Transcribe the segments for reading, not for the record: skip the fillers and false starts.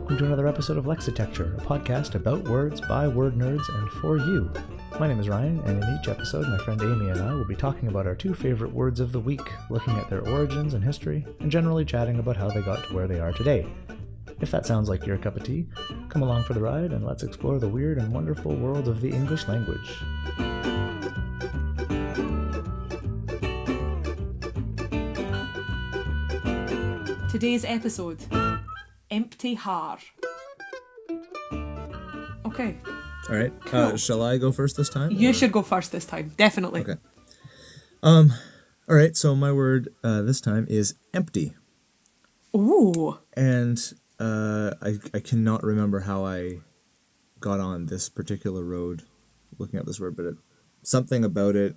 welcome to another episode of Lexitecture, a podcast about words by word nerds and for you. My name is Ryan, and in each episode, my friend Amy and I will be talking about our two favorite words of the week, looking at their origins and history, and generally chatting about how they got to where they are today. If that sounds like your cup of tea, come along for the ride and let's explore the weird and wonderful world of the English language. Today's episode, empty Haar. Okay. All right. Cool. Shall I go first this time? You should go first this time, definitely. Okay. All right. So my word this time is empty. Ooh. And I cannot remember how I got on this particular road looking at this word, but something about it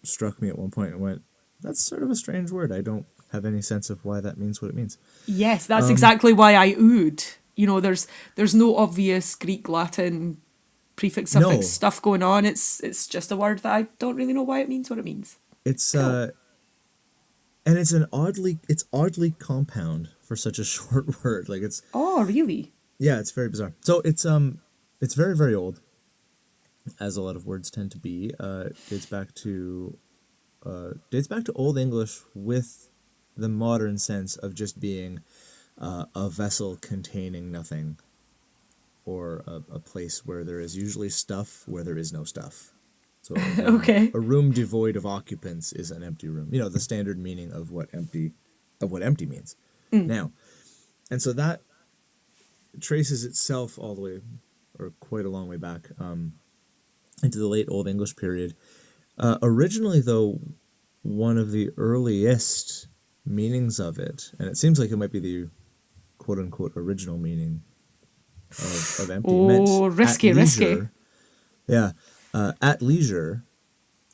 struck me at one point and went, that's sort of a strange word. I don't have any sense of why that means what it means. Yes, that's exactly why I oohed. You know, there's no obvious Greek, Latin, prefix, suffix stuff going on. It's just a word that I don't really know why it means what it means. It's cool. And it's oddly compound for such a short word. Like it's Oh, really? Yeah, it's very bizarre. So it's very, very old, as a lot of words tend to be. Dates back to Old English with the modern sense of just being a vessel containing nothing, or a place where there is usually stuff where there is no stuff. So Okay. A room devoid of occupants is an empty room. You know, the standard meaning of what empty means. Now, and so that traces itself all the way, or quite a long way back, into the late Old English period. Originally, though, one of the earliest meanings of it, and it seems like it might be the quote-unquote original meaning of empty. Oh, risky. Yeah, at leisure,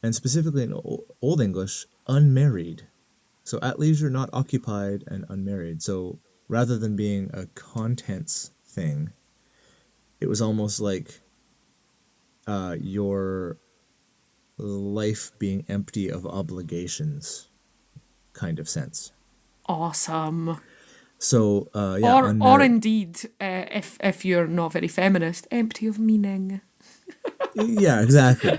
and specifically in Old English, unmarried. So at leisure, not occupied, and unmarried. So rather than being a contents thing, it was almost like your life being empty of obligations kind of sense. Awesome. So or indeed, if you're not very feminist, empty of meaning. Yeah, exactly.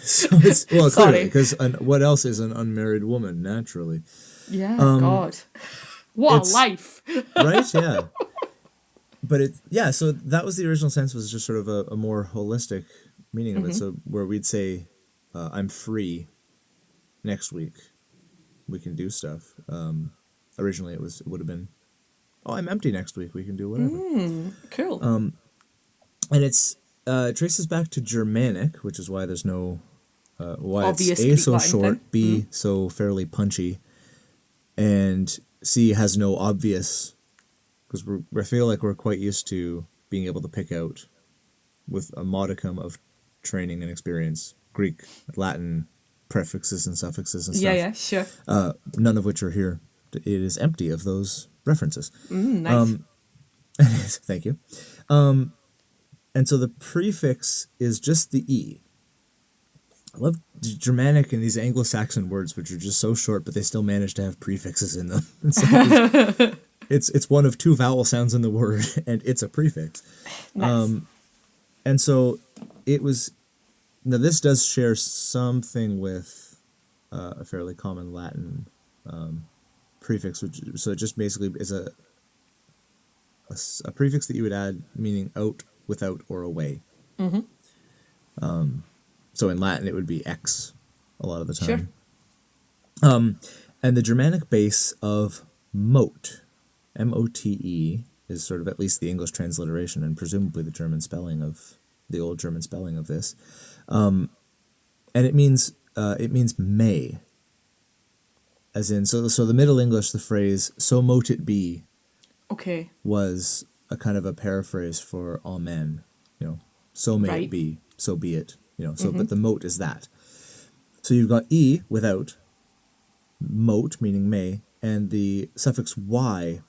So it's clearly, because what else is an unmarried woman naturally? Yeah, God, what a life, right? Yeah, but so that was the original sense, was just sort of a more holistic meaning of it. So where we'd say, I'm free next week, we can do stuff. Originally it would have been, I'm empty next week, we can do whatever. Cool. And it traces back to Germanic, which is why there's no why obvious it's A, Greek so Latin short, thing. B, so fairly punchy, and C has no obvious, because I feel like we're quite used to being able to pick out, with a modicum of training and experience, Greek, Latin prefixes and suffixes and stuff. Yeah, sure. None of which are here. It is empty of those references. Nice. Thank you. And so the prefix is just the E. I love Germanic and these Anglo-Saxon words, which are just so short, but they still manage to have prefixes in them. It's one of two vowel sounds in the word, and it's a prefix. Nice. And so it was. Now this does share something with a fairly common Latin prefix, so it just basically is a prefix that you would add, meaning out, without, or away. So in Latin it would be ex a lot of the time. Sure. And the Germanic base of mote, M-O-T-E, is sort of at least the English transliteration and presumably the German spelling of the old German spelling of this. And it means may. As in, so the Middle English, the phrase "so mote it be," Okay. was a kind of a paraphrase for amen. You know, so may Right. it be, so be it. You know, so but the mote is that. So you've got E without, mote meaning may, and the suffix Y,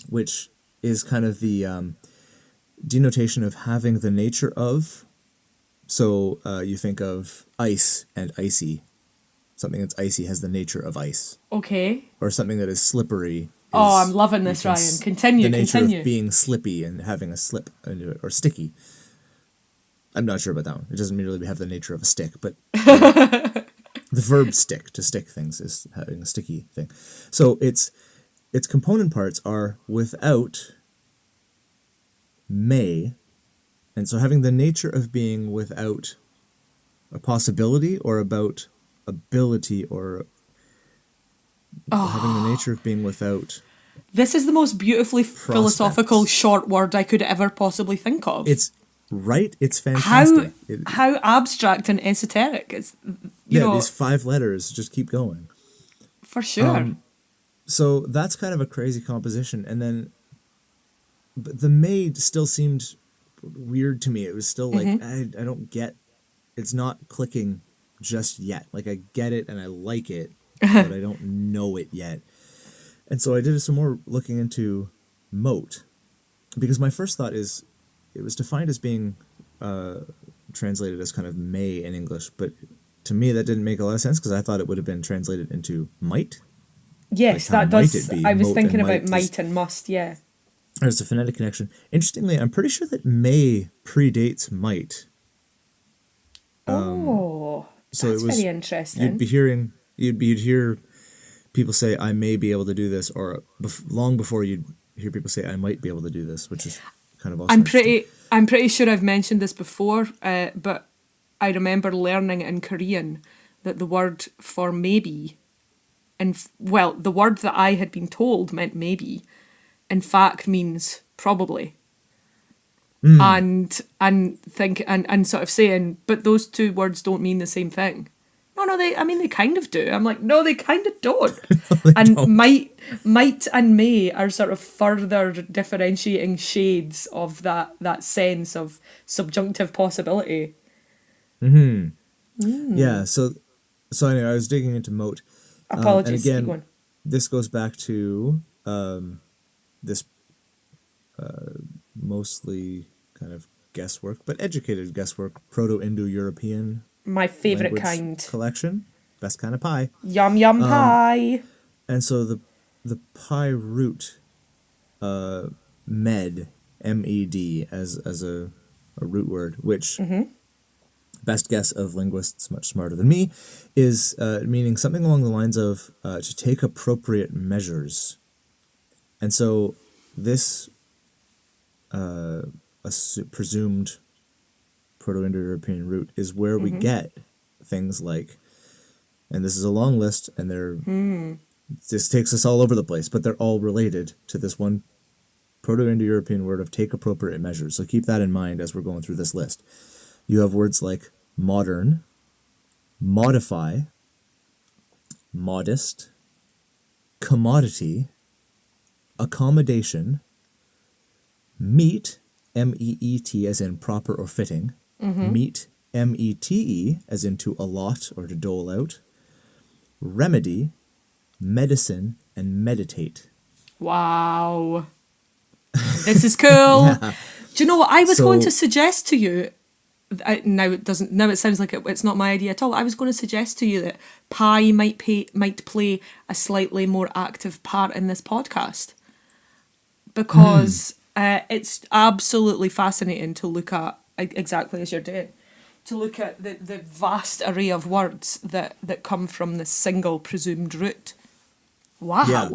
which is kind of the denotation of having the nature of. So you think of ice and icy. Something that's icy has the nature of ice. Okay. Or something that is slippery Oh, I'm loving this, Ryan. Continue, the nature continue. of being slippy and having a slip into it, or sticky. I'm not sure about that one. It doesn't really have the nature of a stick, but the verb stick, to stick things, is having a sticky thing. So its component parts are without, may, and so having the nature of being without a possibility, or about ability, or having the nature of being without. This is the most beautifully philosophical short word I could ever possibly think of. It's fantastic. How abstract and esoteric. It's, you know, these 5 letters just keep going. For sure. So that's kind of a crazy composition. And then, but the maid still seemed weird to me. It was still like, I don't get, it's not clicking just yet. Like, I get it and I like it, but I don't know it yet. And so I did some more looking into moat, because my first thought is it was defined as being translated as kind of may in English, but to me that didn't make a lot of sense, because I thought it would have been translated into might. Yes, like, that does. I was thinking about might and must, yeah. There's a phonetic connection. Interestingly, I'm pretty sure that may predates might. So that's very interesting. You'd hear people say, I may be able to do this, or long before you'd hear people say, I might be able to do this, which is kind of awesome. I'm pretty sure I've mentioned this before, but I remember learning in Korean that the word for maybe, the word that I had been told meant maybe, in fact means probably. And sort of saying, but those two words don't mean the same thing. No, they kind of do. I'm like, no, they kind of don't. No, and don't. Might and may are sort of further differentiating shades of that sense of subjunctive possibility. Yeah, so anyway, I was digging into moat. Apologies, and again, this goes back to this mostly kind of guesswork, but educated guesswork, Proto-Indo-European. My favourite kind. Collection. Best kind of pie. Yum pie. And so the pie root, med, M-E-D, as a root word, which, best guess of linguists much smarter than me, is meaning something along the lines of to take appropriate measures. And so this presumed Proto-Indo-European root is where we get things like, and this is a long list, and this takes us all over the place, but they're all related to this one Proto-Indo-European word of take appropriate measures. So keep that in mind as we're going through this list. You have words like modern, modify, modest, commodity, accommodation, meet, M-E-E-T as in proper or fitting, meet, M-E-T-E as in to allot or to dole out, remedy, medicine, and meditate. Wow. This is cool. Yeah. Do you know what I was going to suggest to you? Now it sounds like it's not my idea at all. I was going to suggest to you that pie might play a slightly more active part in this podcast, because it's absolutely fascinating to look at, exactly as you're doing, to look at the vast array of words that come from this single presumed root. Wow. Yeah.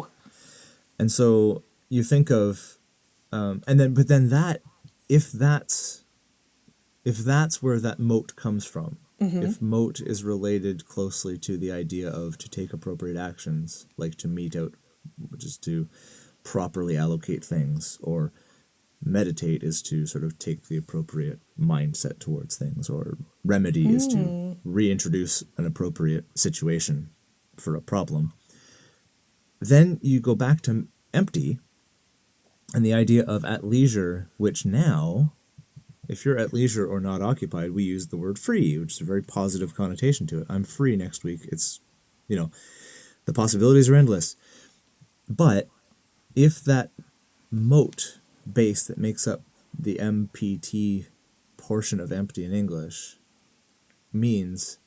And so you think of, but then if that's where that moat comes from, if moat is related closely to the idea of to take appropriate actions, like to mete out, which is to properly allocate things, or meditate is to sort of take the appropriate mindset towards things, or remedy is to reintroduce an appropriate situation for a problem. Then you go back to empty and the idea of at leisure, which now, if you're at leisure or not occupied, we use the word free, which is a very positive connotation to it. I'm free next week. It's, the possibilities are endless. But if that moat base that makes up the MPT portion of empty in English means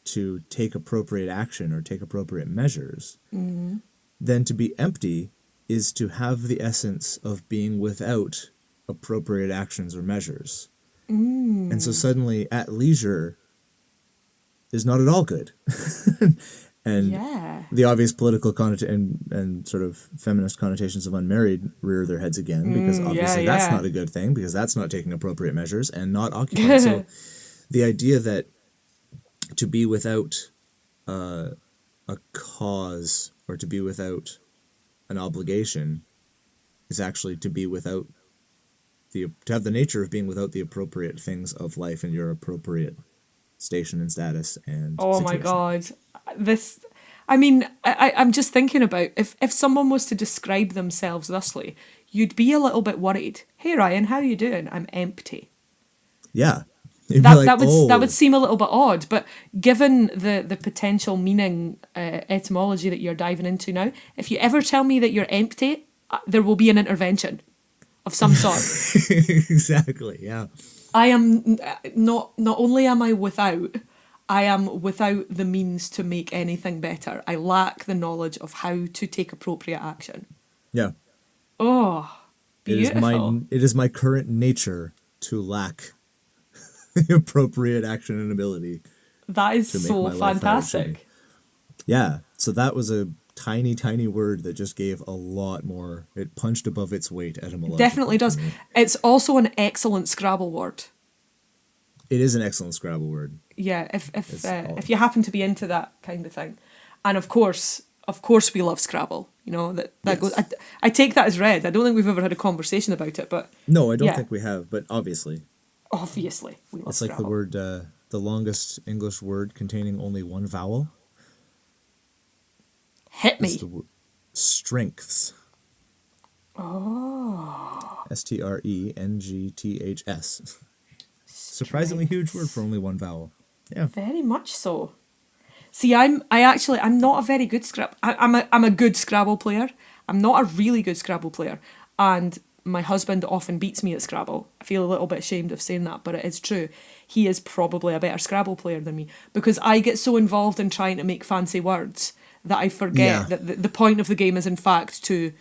to take appropriate action or take appropriate measures, then to be empty is to have the essence of being without appropriate actions or measures. And so suddenly at leisure is not at all good. And the obvious political and sort of feminist connotations of unmarried rear their heads again, because obviously that's not a good thing, because that's not taking appropriate measures and not occupied. So the idea that to be without a cause or to be without an obligation is actually to be without to have the nature of being without the appropriate things of life and your appropriate station and status and situation. My God. I'm just thinking about if someone was to describe themselves thusly, you'd be a little bit worried. Hey Ryan, how are you doing? I'm empty. Yeah. That would seem a little bit odd, but given the potential meaning etymology that you're diving into now, if you ever tell me that you're empty, there will be an intervention of some sort. Exactly, yeah. I am not only am I without the means to make anything better. I lack the knowledge of how to take appropriate action. Yeah. Oh, beautiful. It is my current nature to lack the appropriate action and ability. That is so fantastic. Yeah. So that was a tiny, tiny word that just gave a lot more. It punched above its weight etymologically. Definitely does. It's also an excellent Scrabble word. It is an excellent Scrabble word. Yeah, if you happen to be into that kind of thing, and of course we love Scrabble. You know that yes. goes. I take that as read. I don't think we've ever had a conversation about it, but no, I don't think we have. But obviously, we love Scrabble. It's like the word, the longest English word containing only one vowel. Hit me. It's the strengths. Oh. STRENGTHS. Surprisingly huge word for only one vowel. Yeah. Very much so. See, I'm not a very good Scrabble. I'm a good Scrabble player. I'm not a really good Scrabble player, and my husband often beats me at Scrabble. I feel a little bit ashamed of saying that, but it is true. He is probably a better Scrabble player than me because I get so involved in trying to make fancy words that I forget that the point of the game is in fact to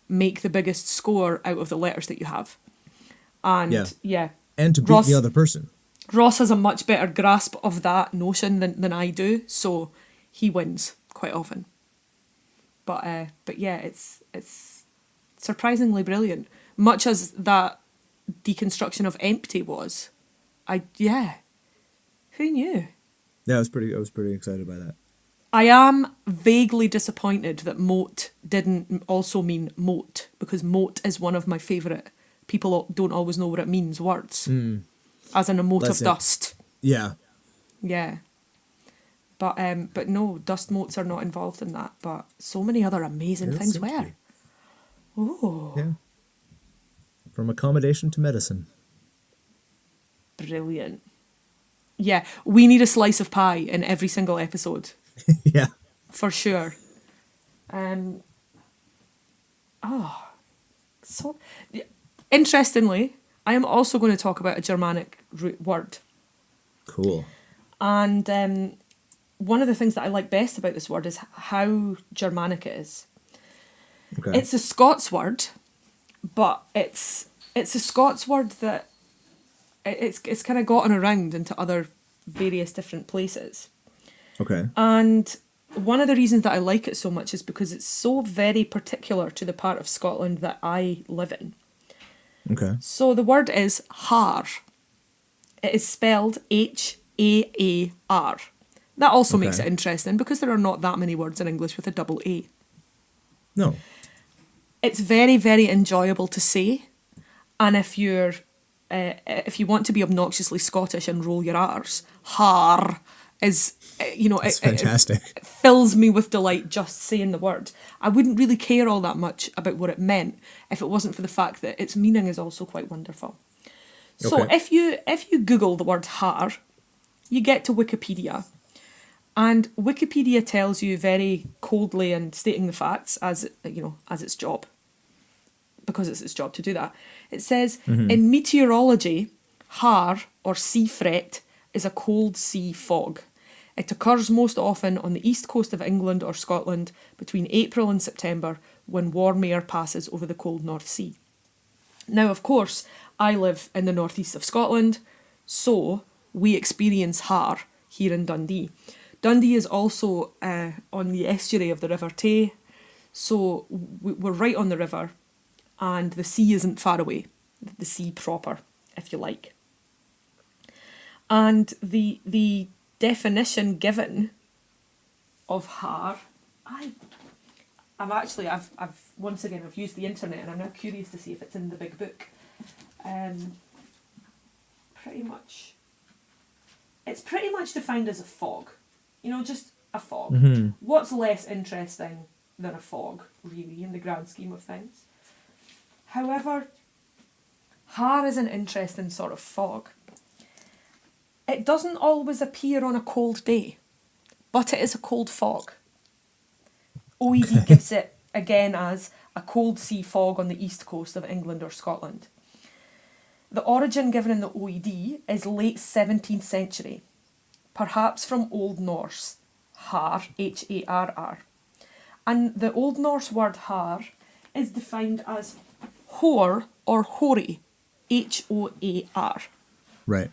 make the biggest score out of the letters that you have. And and to beat the other person. Ross has a much better grasp of that notion than I do, so he wins quite often. But yeah, it's surprisingly brilliant. Much as that deconstruction of empty was. Who knew? Yeah, I was pretty excited by that. I am vaguely disappointed that moat didn't also mean moat, because moat is one of my favourite. People don't always know what it means, words. As in a moat of dust. Yeah. Yeah. But no, dust moats are not involved in that, but so many other amazing things were. Oh. Yeah. From accommodation to medicine. Brilliant. Yeah, we need a slice of pie in every single episode. Yeah. For sure. Interestingly, I am also going to talk about a Germanic root word. Cool. And one of the things that I like best about this word is how Germanic it is. Okay. It's a Scots word, but it's a Scots word that it's kind of gotten around into other various different places. Okay. And one of the reasons that I like it so much is because it's so very particular to the part of Scotland that I live in. Okay. So the word is Haar. It is spelled H-A-A-R. That also makes it interesting because there are not that many words in English with a double A. No. It's very, very enjoyable to say. And if you want to be obnoxiously Scottish and roll your R's, Haar is, it's fantastic. It fills me with delight just saying the word. I wouldn't really care all that much about what it meant if it wasn't for the fact that its meaning is also quite wonderful. So if you Google the word Haar, you get to Wikipedia. And Wikipedia tells you very coldly and stating the facts as its job, because it's its job to do that. It says, in meteorology, Haar, or sea fret, is a cold sea fog. It occurs most often on the east coast of England or Scotland between April and September, when warm air passes over the cold North Sea. Now, of course, I live in the northeast of Scotland, so we experience Haar here in Dundee. Dundee is also on the estuary of the River Tay, so we're right on the river, and the sea isn't far away, the sea proper, if you like. And the definition given of Haar, I've once again used the internet, and I'm now curious to see if it's in the big book. It's pretty much defined as a fog. Just a fog. Mm-hmm. What's less interesting than a fog, really, in the grand scheme of things? However, Haar is an interesting sort of fog. It doesn't always appear on a cold day, but it is a cold fog. OED gives it, again, as a cold sea fog on the east coast of England or Scotland. The origin given in the OED is late 17th century, perhaps from Old Norse, Haar, Harr. And the Old Norse word Haar is defined as hor or hori, Hoar. Right.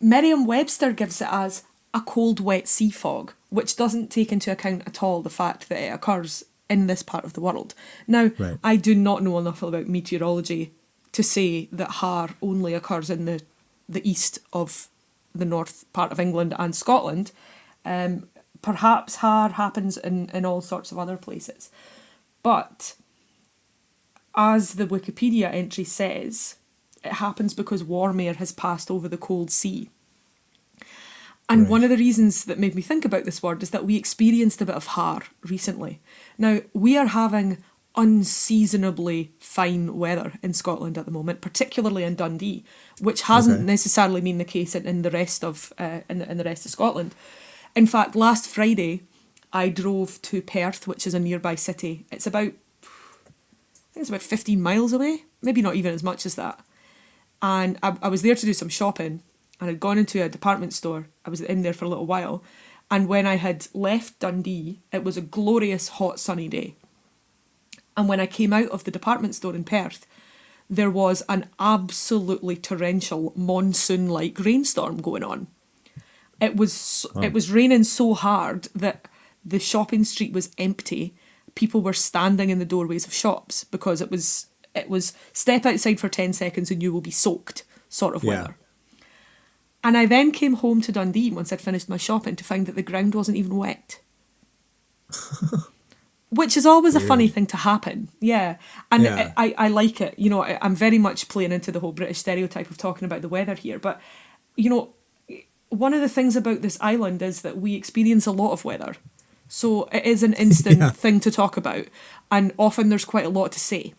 Merriam-Webster gives it as a cold, wet sea fog, which doesn't take into account at all the fact that it occurs in this part of the world. Now, Right. I do not know enough about meteorology to say that Haar only occurs in the east of the north part of England and Scotland. Perhaps Haar happens in all sorts of other places. But as the Wikipedia entry says, it happens because warm air has passed over the cold sea. And one of the reasons that made me think about this word is that we experienced a bit of Haar recently. Now, we are having unseasonably fine weather in Scotland at the moment, particularly in Dundee, which hasn't necessarily been the case in the rest of in the rest of Scotland. In fact, last Friday, I drove to Perth, which is a nearby city. It's about 15 miles away, maybe not even as much as that. And I was there to do some shopping, and I'd gone into a department store. I was in there for a little while, and when I had left Dundee, it was a glorious hot sunny day. And when I came out of the department store in Perth, there was an absolutely torrential monsoon-like rainstorm going on. It was raining so hard that the shopping street was empty. People were standing in the doorways of shops because it was step outside for 10 seconds and you will be soaked sort of weather. And I then came home to Dundee once I'd finished my shopping to find that the ground wasn't even wet. Which is always a funny thing to happen. Yeah. And I like it. I'm very much playing into the whole British stereotype of talking about the weather here. But, one of the things about this island is that we experience a lot of weather. So it is an instant thing to talk about. And often there's quite a lot to say.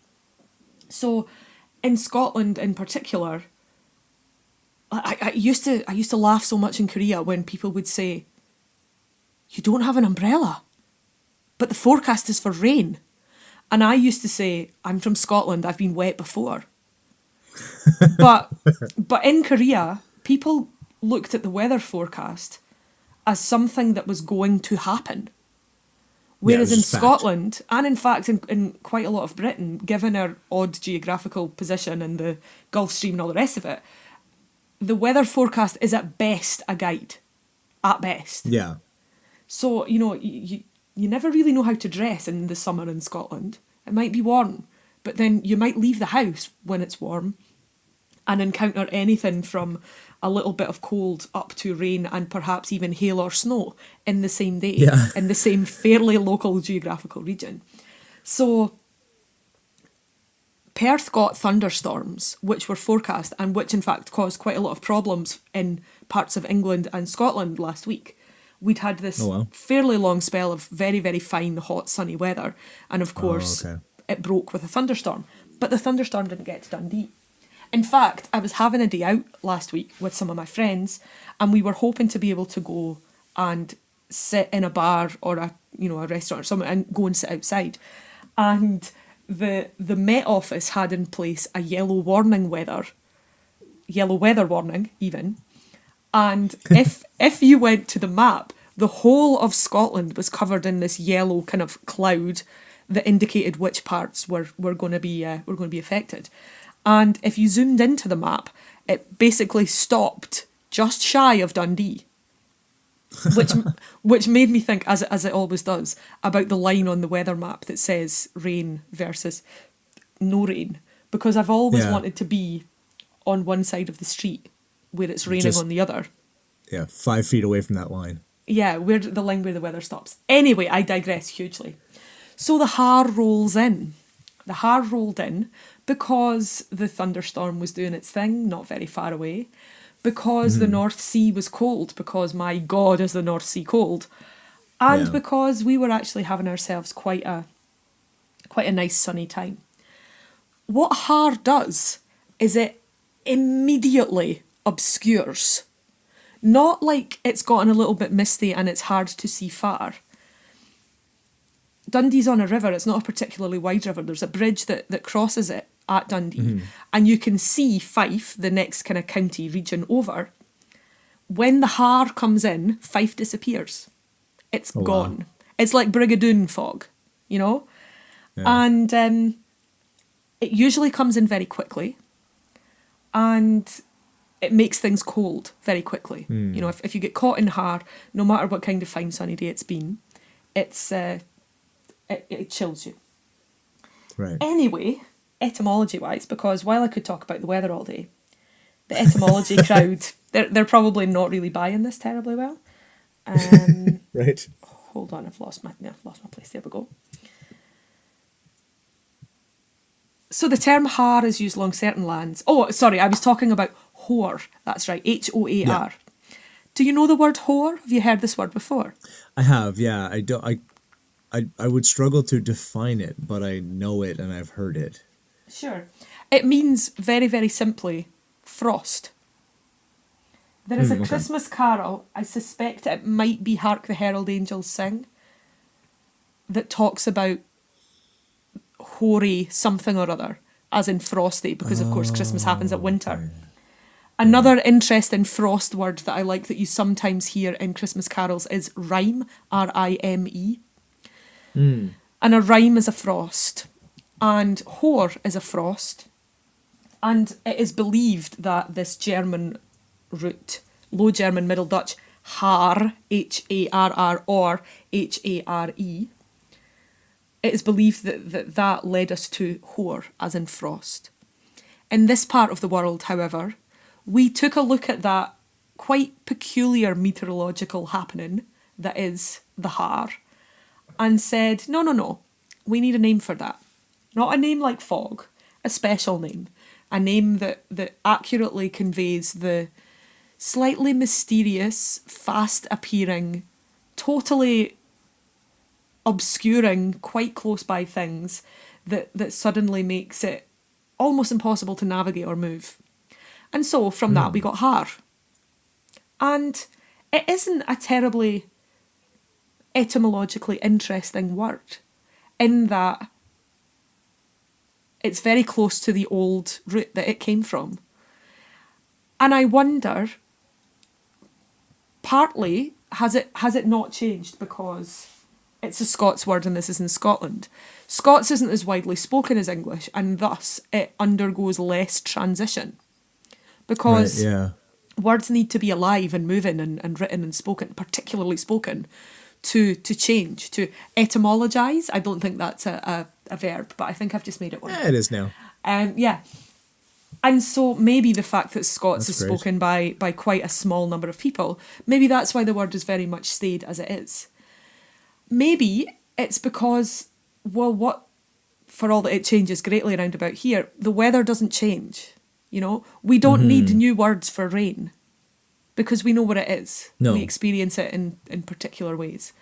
So in Scotland in particular, I used to laugh so much in Korea when people would say, "You don't have an umbrella, but the forecast is for rain." And I used to say, "I'm from Scotland, I've been wet before." but in Korea, people looked at the weather forecast as something that was going to happen. Whereas in Scotland, and in fact in quite a lot of Britain, given our odd geographical position and the Gulf Stream and all the rest of it, the weather forecast is at best a guide. At best. Yeah. So, you never really know how to dress in the summer in Scotland. It might be warm, but then you might leave the house when it's warm and encounter anything from a little bit of cold up to rain and perhaps even hail or snow in the same day, in the same fairly local geographical region. So Perth got thunderstorms, which were forecast and which in fact caused quite a lot of problems in parts of England and Scotland last week. We'd had this fairly long spell of very, very fine, hot, sunny weather. And of course, it broke with a thunderstorm. But the thunderstorm didn't get to Dundee. In fact, I was having a day out last week with some of my friends, and we were hoping to be able to go and sit in a bar or a restaurant or something and go and sit outside. And the Met Office had in place a yellow weather warning even. And if you went to the map, the whole of Scotland was covered in this yellow kind of cloud that indicated which parts were going to be affected. And if you zoomed into the map, it basically stopped just shy of Dundee, which made me think, as it always does, about the line on the weather map that says rain versus no rain, because I've always wanted to be on one side of the street where it's raining on the other. Yeah, 5 feet away from that line. Yeah, where the line where the weather stops. Anyway, I digress hugely. So the Haar rolls in. The Haar rolled in because the thunderstorm was doing its thing, not very far away, because the North Sea was cold, because my God is the North Sea cold, and because we were actually having ourselves quite a nice sunny time. What Haar does is it immediately obscures. Not like it's gotten a little bit misty and it's hard to see far. Dundee's on a river, it's not a particularly wide river. There's a bridge that crosses it at Dundee, and you can see Fife, the next kind of county region over. When the Haar comes in, Fife disappears. It's gone. Wow. It's like Brigadoon fog, you know? Yeah. And it usually comes in very quickly, and it makes things cold very quickly. You know, if you get caught in Haar, no matter what kind of fine sunny day it's been, it's it chills you. Right. Anyway, etymology-wise, because while I could talk about the weather all day, the etymology crowd, they're probably not really buying this terribly well. Right. Hold on, I've lost my place. There we go. So the term Haar is used along certain lands. Oh, sorry, I was talking about Hoar. That's right, Hoar. Yeah. Do you know the word whore? Have you heard this word before? I have, yeah. I would struggle to define it, but I know it and I've heard it. Sure. It means very, very simply frost. There is a Christmas carol, I suspect it might be Hark the Herald Angels Sing, that talks about hoary something or other, as in frosty, because of course Christmas happens at winter. Okay. Another interesting frost word that I like that you sometimes hear in Christmas carols is rime, R-I-M-E. And a rime is a frost, and hoar is a frost. And it is believed that this German root, Low German Middle Dutch, Haar, H-A-R-R, or H-A-R-E, it is believed that led us to hoar, as in frost. In this part of the world, however, we took a look at that quite peculiar meteorological happening that is the Haar, and said, no, we need a name for that. Not a name like fog, a special name. A name that accurately conveys the slightly mysterious, fast-appearing, totally obscuring, quite close-by things that suddenly makes it almost impossible to navigate or move. And so from that we got Haar. And it isn't a terribly etymologically interesting word in that it's very close to the old root that it came from. And I wonder, partly, has it not changed because it's a Scots word and this is in Scotland? Scots isn't as widely spoken as English, and thus it undergoes less transition. Because words need to be alive and moving and written and spoken, particularly spoken, to change, to etymologise. I don't think that's a verb, but I think I've just made it one. Yeah, it is now. Yeah. And so maybe the fact that Scots is spoken by quite a small number of people, maybe that's why the word has very much stayed as it is. Maybe it's because, well, what, for all that it changes greatly around about here, the weather doesn't change. You know, we don't need new words for rain because we know what it is. No. We experience it in particular ways.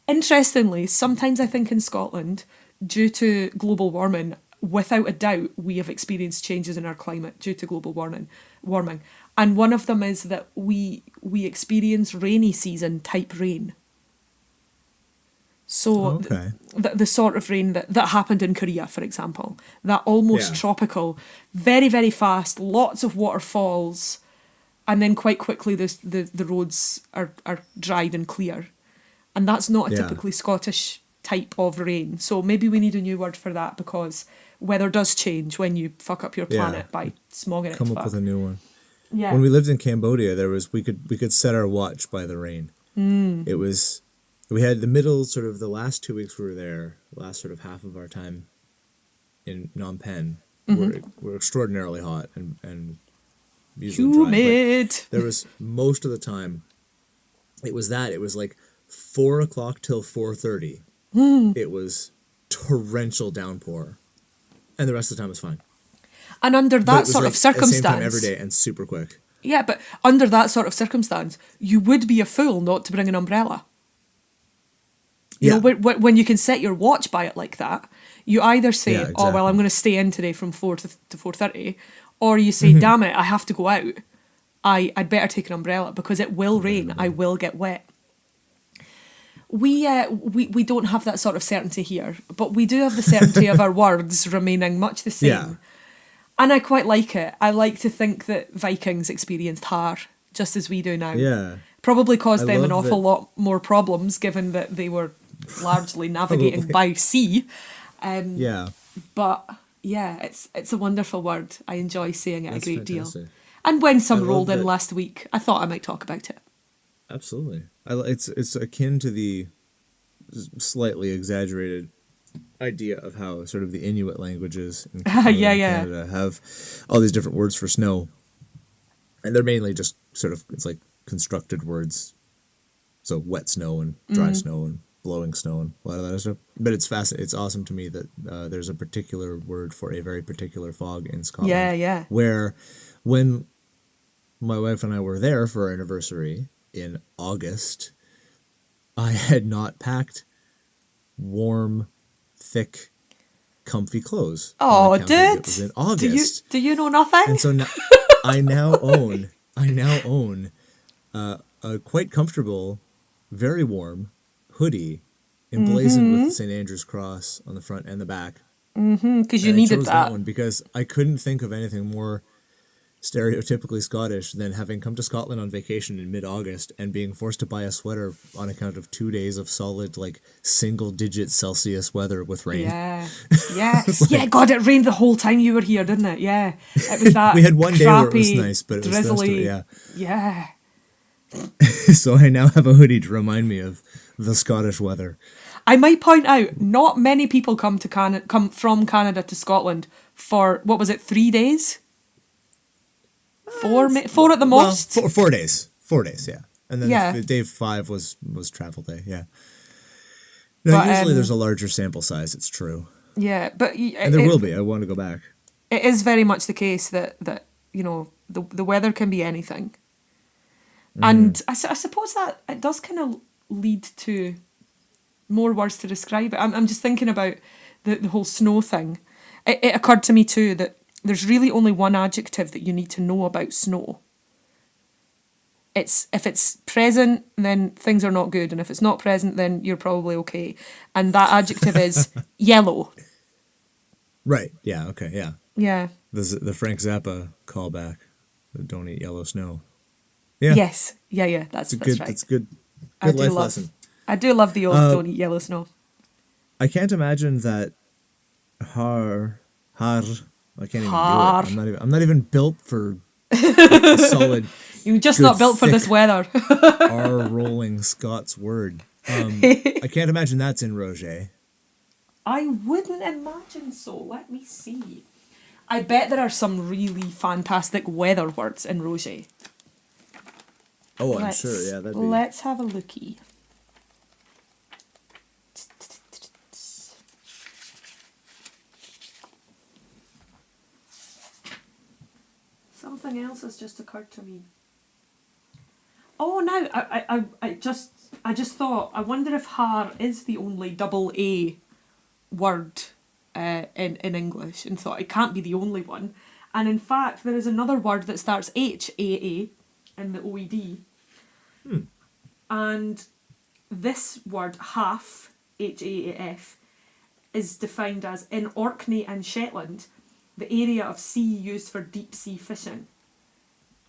Interestingly, sometimes I think in Scotland, due to global warming, without a doubt, we have experienced changes in our climate due to global warming. And one of them is that we experience rainy season type rain. So the sort of rain that happened in Korea, for example, that almost tropical, very, very fast, lots of waterfalls, and then quite quickly the roads are dried and clear. And that's not a typically Scottish type of rain. So maybe we need a new word for that, because weather does change when you fuck up your planet by smogging it. Come up with a new one. Yeah. When we lived in Cambodia, we could set our watch by the rain. It was, we had the middle, sort of the last 2 weeks we were there, last sort of half of our time in Phnom Penh, were extraordinarily hot and usually humid. Dry. There was most of the time, it was like 4 o'clock till 4:30. It was torrential downpour, and the rest of the time was fine. And under that sort of circumstance, at the same time every day and super quick. Yeah, but under that sort of circumstance, you would be a fool not to bring an umbrella. You know, when you can set your watch by it like that, you either say, "Oh well, I'm going to stay in today from 4 to 4:30," or you say, "Damn it, I have to go out. I'd better take an umbrella because it will rain. I will get wet." We don't have that sort of certainty here, but we do have the certainty of our words remaining much the same. Yeah. And I quite like it. I like to think that Vikings experienced Haar just as we do now. Yeah. Probably caused them an awful that- lot more problems, given that they were largely navigating by sea. But yeah, it's a wonderful word. I enjoy saying it a great deal. And when some rolled in last week, I thought I might talk about it. Absolutely. It's akin to the slightly exaggerated idea of how sort of the Inuit languages in Canada have all these different words for snow. And they're mainly just sort of, it's like constructed words. So wet snow and dry snow and blowing snow and a lot of that stuff. But it's fascinating. It's awesome to me that there's a particular word for a very particular fog in Scotland. Yeah. Where when my wife and I were there for our anniversary in August, I had not packed warm, thick, comfy clothes. Oh, dude! It was in August. Do you know nothing? And so now, I now own a quite comfortable, very warm hoodie emblazoned with St. Andrew's cross on the front and the back. Because you needed that one because I couldn't think of anything more stereotypically Scottish than having come to Scotland on vacation in mid-August and being forced to buy a sweater on account of 2 days of solid, like, single-digit Celsius weather with rain. Yeah. God, it rained the whole time you were here, didn't it? Yeah, it was that. We had one day where it was crappy, nice, but it was drizzly. Yeah. So I now have a hoodie to remind me of the Scottish weather. I might point out, not many people come from Canada to Scotland for, what was it, 3 days? Four at the most. Well, 4 days. 4 days, yeah. And then day 5 was travel day, yeah. No, but, usually there's a larger sample size, it's true. Yeah, but... And there will be, I want to go back. It is very much the case that you know, the weather can be anything. And I suppose that it does kind of lead to more words to describe it. I'm just thinking about the whole snow thing. It occurred to me too that there's really only one adjective that you need to know about snow. If it's present, then things are not good, and if it's not present, then you're probably okay. And that adjective is yellow. Right. Yeah. Okay. Yeah. Yeah. The Frank Zappa callback. The don't eat yellow snow. Yeah. Yes. Yeah. That's right. It's good. Good life lesson. I do love the old don't eat yellow snow. I can't imagine that Haar. I can't even Haar. do it. I'm not even built for a solid. You're just not built for this weather. R rolling Scots word. I can't imagine that's in Roger. I wouldn't imagine so. Let me see. I bet there are some really fantastic weather words in Roger. Oh, I'm sure. Yeah, that'd be. Let's have a lookie. Something else has just occurred to me. Oh, now I just thought. I wonder if Haar is the only double A word in English, and thought it can't be the only one. And in fact, there is another word that starts HAA in the OED. And this word, half, HAAF, is defined as in Orkney and Shetland, the area of sea used for deep sea fishing.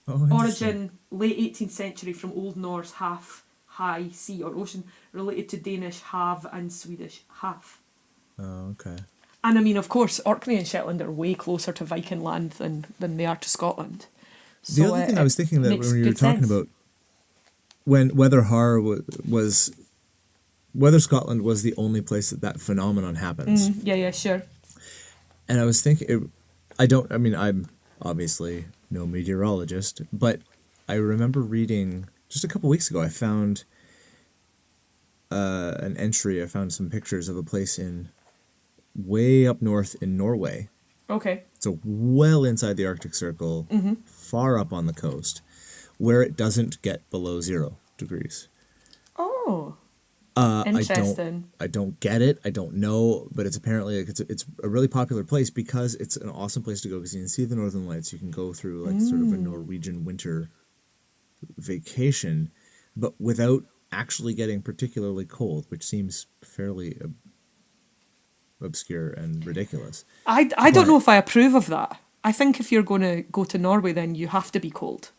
Oh, Origin, late 18th century from Old Norse half, high sea or ocean, related to Danish have and Swedish half. Oh, okay. And I mean, of course, Orkney and Shetland are way closer to Viking land than they are to Scotland. So, the other thing I was thinking that when you were talking about whether Haar whether Scotland was the only place that phenomenon happens. Yeah, sure. And I was thinking, I'm obviously no meteorologist, but I remember reading just a couple weeks ago, I found an entry, I found some pictures of a place way up north in Norway. Okay. So well inside the Arctic Circle, far up on the coast, where it doesn't get below 0 degrees. Oh. Interesting. I don't get it. I don't know, but it's apparently it's a really popular place because it's an awesome place to go because you can see the Northern Lights. You can go through like sort of a Norwegian winter vacation, but without actually getting particularly cold, which seems fairly obscure and ridiculous. I don't know if I approve of that. I think if you're going to go to Norway, then you have to be cold.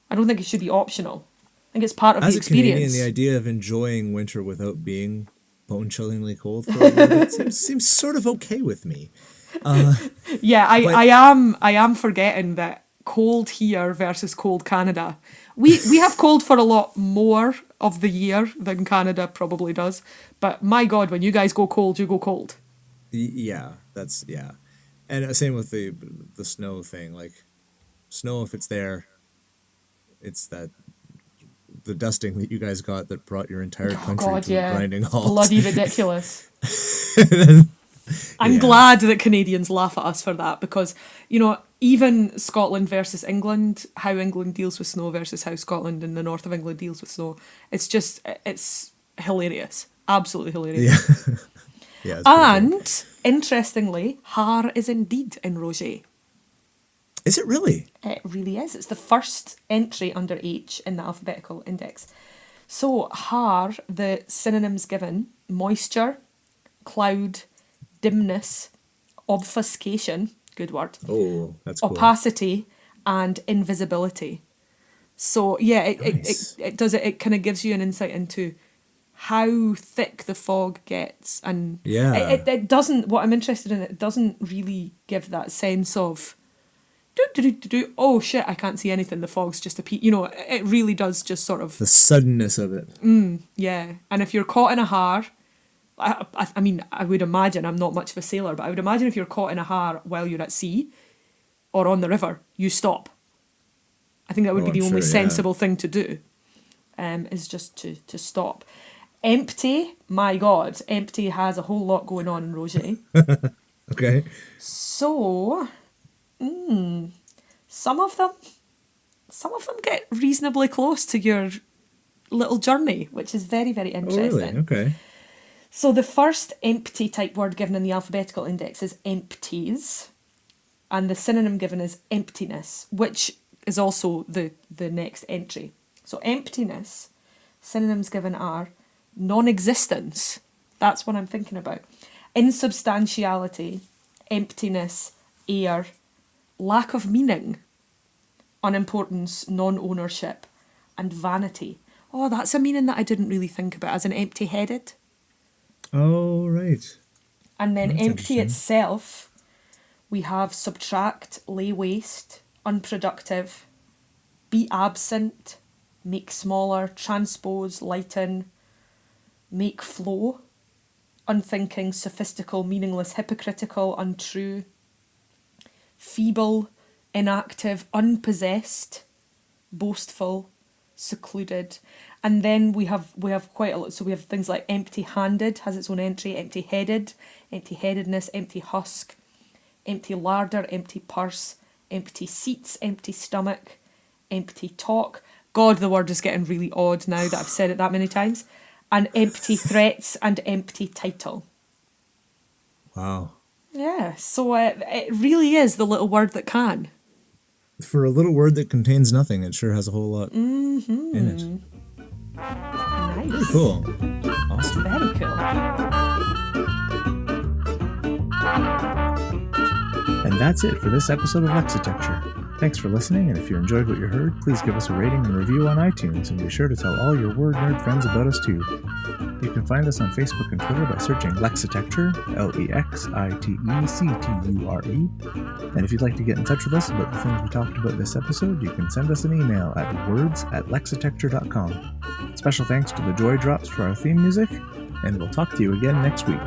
I don't think it should be optional. I think it's part of the experience. As a Canadian, the idea of enjoying winter without being bone-chillingly cold for a little bit seems sort of okay with me. Yeah, I am forgetting that cold here versus cold Canada. We have cold for a lot more of the year than Canada probably does. But my God, when you guys go cold, you go cold. Yeah, and same with the snow thing. Like snow, if it's there, it's that. The dusting that you guys got that brought your entire country to a grinding halt. Bloody ridiculous. I'm glad that Canadians laugh at us for that because, even Scotland versus England, how England deals with snow versus how Scotland and the north of England deals with snow, it's hilarious. Absolutely hilarious. Yeah. And, interestingly, Haar is indeed in Roger. Is it really? It really is. It's the first entry under H in the alphabetical index. So, Haar, the synonyms given, moisture, cloud, dimness, obfuscation, good word. Oh, that's cool. Opacity, and invisibility. So, yeah, it kind of gives you an insight into how thick the fog gets. And it doesn't, what I'm interested in, it doesn't really give that sense of oh shit, I can't see anything, the fog's just it really does just sort of... The suddenness of it. Yeah, and if you're caught in a Haar, I mean, I would imagine, I'm not much of a sailor, but I would imagine if you're caught in a Haar while you're at sea or on the river, you stop. I think that would be the only sensible thing to do, is just to stop. Empty, my God, empty has a whole lot going on in Roger. Okay. So... Some of them get reasonably close to your little journey, which is very, very interesting. Oh, really? Okay. So the first empty type word given in the alphabetical index is empties, and the synonym given is emptiness, which is also the next entry. So emptiness, synonyms given are non-existence. That's what I'm thinking about. Insubstantiality, emptiness, air, lack of meaning, unimportance, non-ownership, and vanity. Oh, that's a meaning that I didn't really think about, as an empty-headed. Oh, right. And then empty itself, we have subtract, lay waste, unproductive, be absent, make smaller, transpose, lighten, make flow, unthinking, sophistical, meaningless, hypocritical, untrue, feeble, inactive, unpossessed, boastful, secluded. And then we have quite a lot. So we have things like empty-handed has its own entry, empty-headed, empty-headedness, empty husk, empty larder, empty purse, empty seats, empty stomach, empty talk. God, the word is getting really odd now that I've said it that many times. And empty threats and empty title. Wow. Yeah, so it really is the little word that can. For a little word that contains nothing, it sure has a whole lot in it. Nice. Very cool. Awesome. Very cool. And that's it for this episode of Lexitecture. Thanks for listening, and if you enjoyed what you heard, please give us a rating and review on iTunes, and be sure to tell all your word nerd friends about us too. You can find us on Facebook and Twitter by searching Lexitecture, Lexitecture. And if you'd like to get in touch with us about the things we talked about this episode, you can send us an email at words@lexitecture.com. Special thanks to the Joy Drops for our theme music, and we'll talk to you again next week.